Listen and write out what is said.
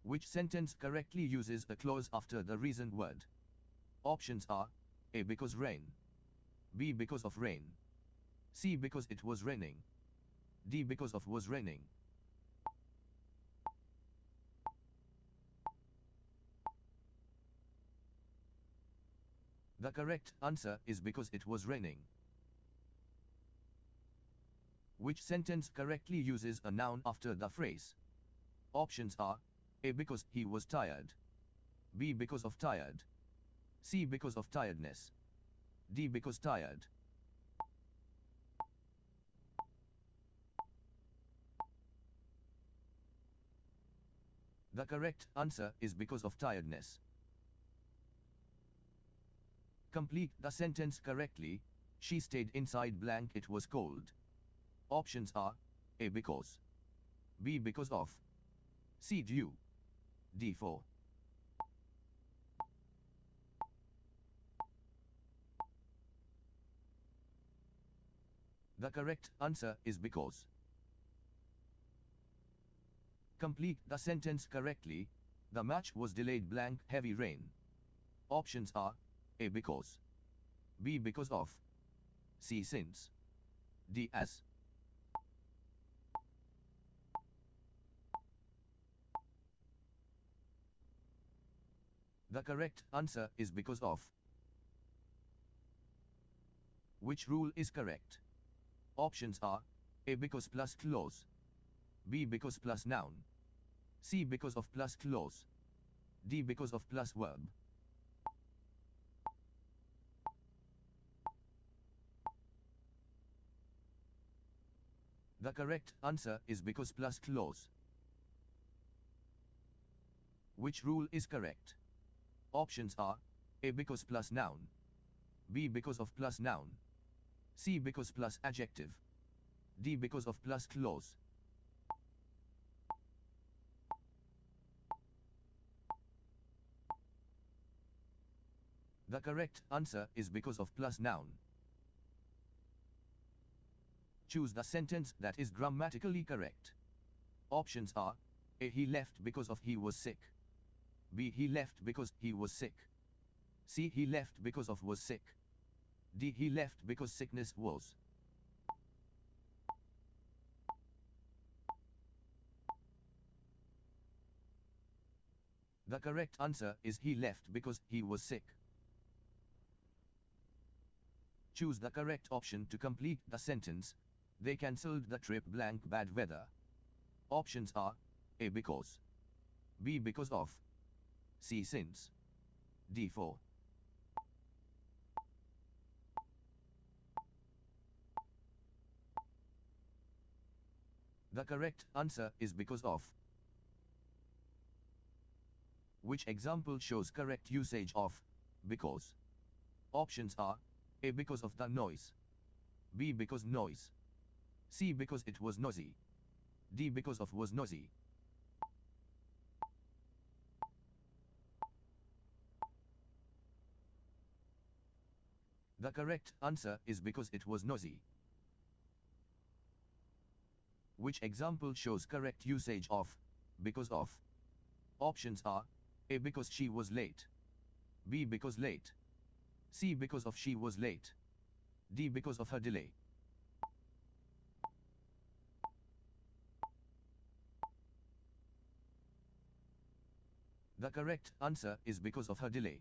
Which sentence correctly uses a clause after the reason word? Options are A. Because rain, B. Because of rain, C. Because it was raining, D. Because of was raining. The correct answer is because it was raining. Which sentence correctly uses a noun after the phrase? Options are A. Because he was tired, B. Because of tired, C. Because of tiredness, D. Because tired. The correct answer is because of tiredness. Complete the sentence correctly. She stayed inside blank, it was cold. Options are A. Because, B. Because of, C. Due, D. For. The correct answer is because. Complete the sentence correctly. The match was delayed blank, heavy rain. Options are A. Because, B. Because of, C. Since, D. As. The correct answer is because of. Which rule is correct? Options are A. Because plus clause, B. Because plus noun, C. Because of plus clause, D. Because of plus verb. The correct answer is because plus clause. Which rule is correct? Options are A. Because plus noun, B. Because of plus noun, C. Because plus adjective, D. Because of plus clause. The correct answer is because of plus noun. Choose the sentence that is grammatically correct. Options are A. He left because of he was sick, B. He left because he was sick, C. He left because of was sick, D. He left because sickness was. The correct answer is he left because he was sick. Choose the correct option to complete the sentence. They cancelled the trip blank, bad weather. Options are A. Because, B. Because of, C. Since, D. For. The correct answer is because of. Which example shows correct usage of because? Options are A. Because of the noise, B. Because noise, C. Because it was noisy, D. Because of was noisy. The correct answer is because it was noisy. Which example shows correct usage of because of? Options are A. Because she was late, B. Because late, C. Because of she was late, D. Because of her delay. The correct answer is because of her delay.